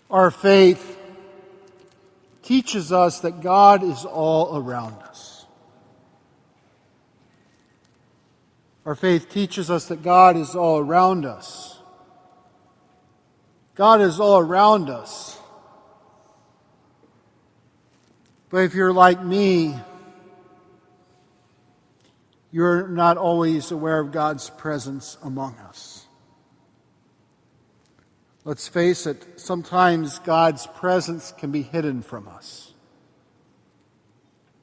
Our faith teaches us that God is all around us. Our faith teaches us that God is all around us. God is all around us. But if you're like me, you're not always aware of God's presence among us. Let's face it, sometimes God's presence can be hidden from us.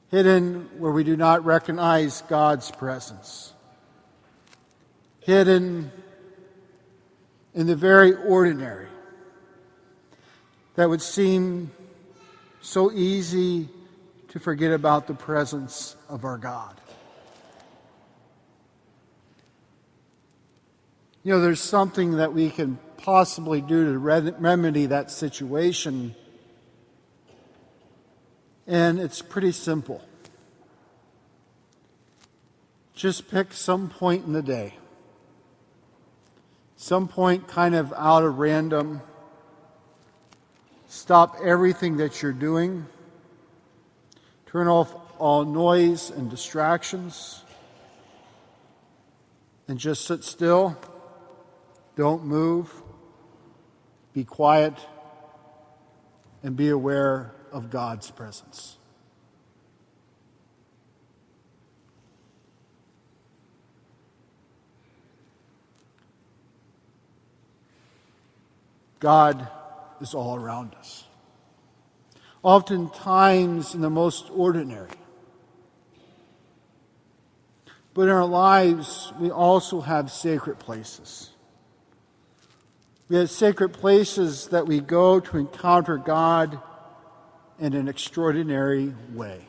Hidden where we do not recognize God's presence. Hidden in the very ordinary that would seem so easy to forget about the presence of our God. You know, there's something that we can possibly do to remedy that situation, and it's pretty simple. Just pick some point in the day, some point kind of out of random. Stop everything that you're doing. Turn off all noise and distractions, and just sit still. Don't move. Be quiet and be aware of God's presence. God is all around us. Oftentimes in the most ordinary. But in our lives, we also have sacred places. We have sacred places that we go to encounter God in an extraordinary way.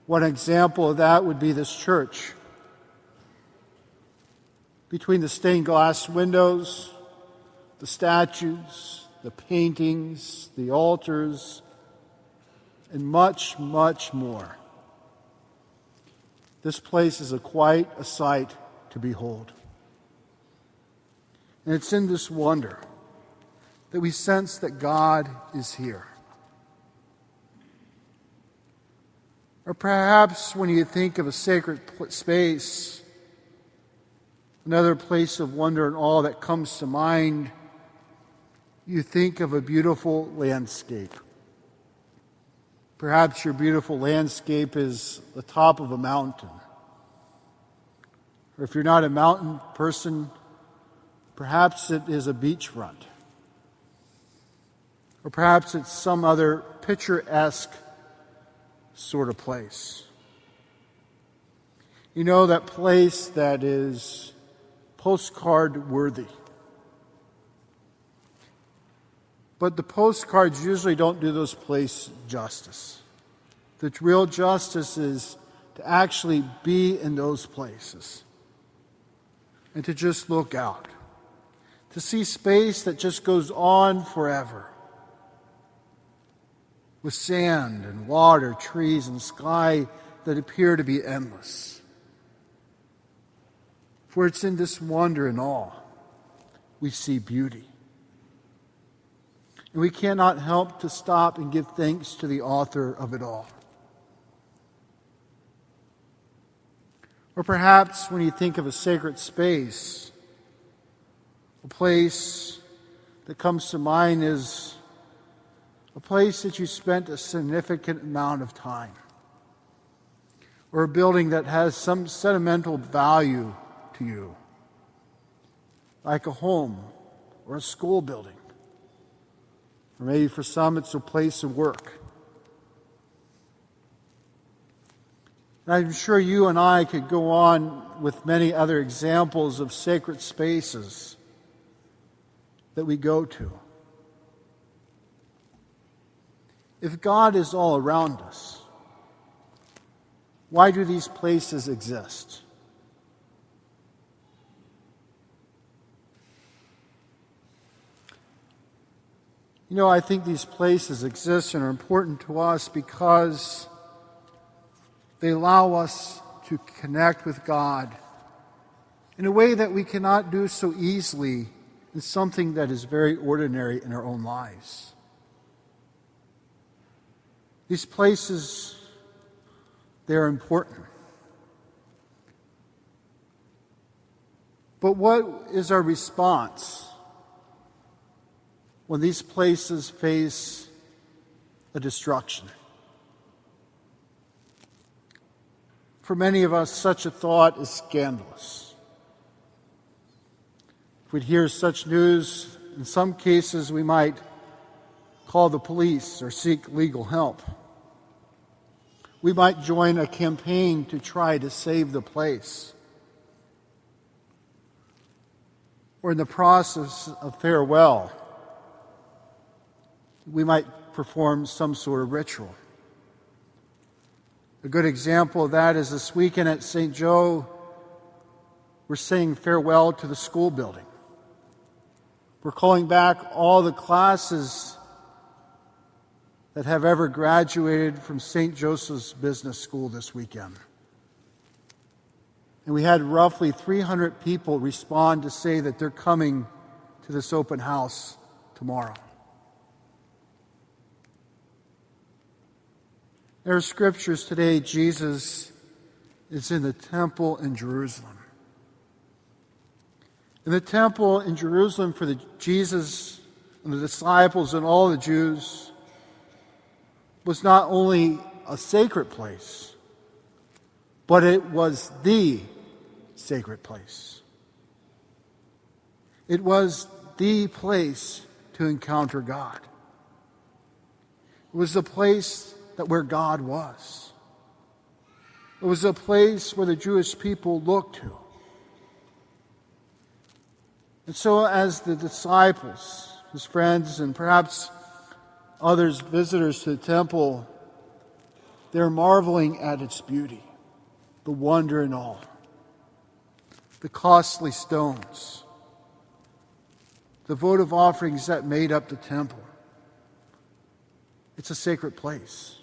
One example of that would be this church. Between the stained glass windows, the statues, the paintings, the altars, and much, much more. This place is quite a sight to behold. And it's in this wonder that we sense that God is here. Or perhaps when you think of a sacred space, another place of wonder and awe that comes to mind, you think of a beautiful landscape. Perhaps your beautiful landscape is the top of a mountain. Or if you're not a mountain person, perhaps it is a beachfront. Or perhaps it's some other picturesque sort of place. You know, that place that is postcard worthy. But the postcards usually don't do those places justice. The real justice is to actually be in those places and to just look out. To see space that just goes on forever. With sand and water, trees and sky that appear to be endless. For it's in this wonder and awe we see beauty. And we cannot help to stop and give thanks to the author of it all. Or perhaps when you think of a sacred space, a place that comes to mind is a place that you spent a significant amount of time. Or a building that has some sentimental value to you. Like a home or a school building. Or maybe for some it's a place of work. And I'm sure you and I could go on with many other examples of sacred spaces that we go to. If God is all around us, why do these places exist? You know, I think these places exist and are important to us because they allow us to connect with God in a way that we cannot do so easily in something that is very ordinary in our own lives. These places, they are important. But what is our response when these places face a destruction? For many of us, such a thought is scandalous. If we'd hear such news, in some cases we might call the police or seek legal help. We might join a campaign to try to save the place. Or in the process of farewell, we might perform some sort of ritual. A good example of that is this weekend at St. Joe, we're saying farewell to the school building. We're calling back all the classes that have ever graduated from St. Joseph's Business School this weekend. And we had roughly 300 people respond to say that they're coming to this open house tomorrow. There are scriptures today, Jesus is in the temple in Jerusalem. In the temple in Jerusalem for Jesus and the disciples and all the Jews was not only a sacred place, but it was the sacred place. It was the place to encounter God. It was the place where God was. It was a place where the Jewish people looked to. And so as the disciples, his friends, and perhaps others, visitors to the temple, they're marveling at its beauty, the wonder and awe, the costly stones, the votive offerings that made up the temple. It's a sacred place.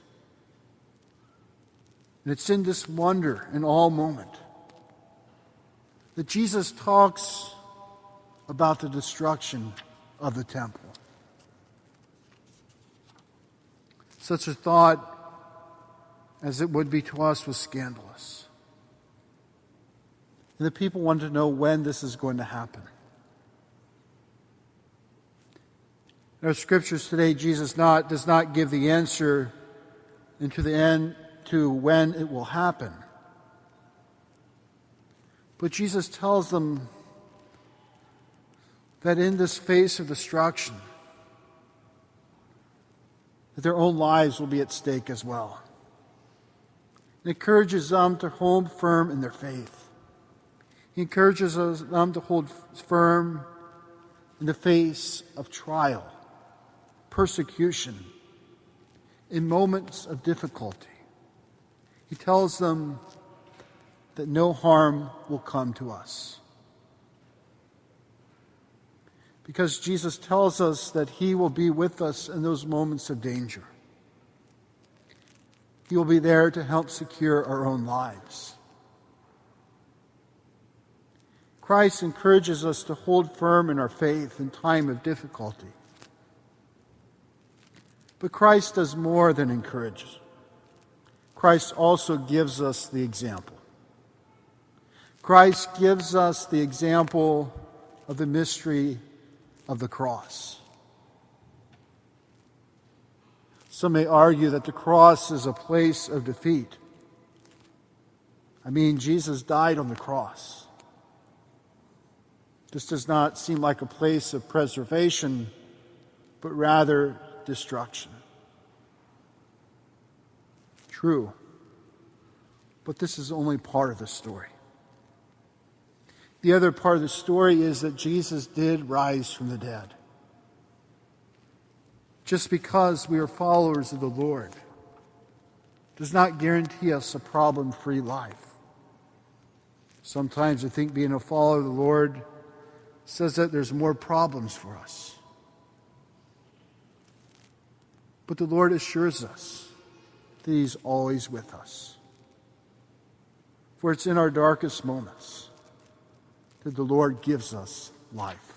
And it's in this wonder and awe moment that Jesus talks about the destruction of the temple. Such a thought as it would be to us was scandalous. And the people wanted to know when this is going to happen. In our scriptures today, Jesus does not give the answer into the end to when it will happen. But Jesus tells them that in this phase of destruction, that their own lives will be at stake as well. It encourages them to hold firm in their faith. He encourages them to hold firm in the face of trial, persecution, in moments of difficulty. He tells them that no harm will come to us. Because Jesus tells us that he will be with us in those moments of danger. He will be there to help secure our own lives. Christ encourages us to hold firm in our faith in time of difficulty. But Christ does more than encourage. Christ also gives us the example. Christ gives us the example of the mystery of the cross. Some may argue that the cross is a place of defeat. I mean, Jesus died on the cross. This does not seem like a place of preservation, but rather destruction. True, but this is only part of the story. The other part of the story is that Jesus did rise from the dead. Just because we are followers of the Lord does not guarantee us a problem-free life. Sometimes I think being a follower of the Lord says that there's more problems for us. But the Lord assures us that he's always with us. For it's in our darkest moments that the Lord gives us life.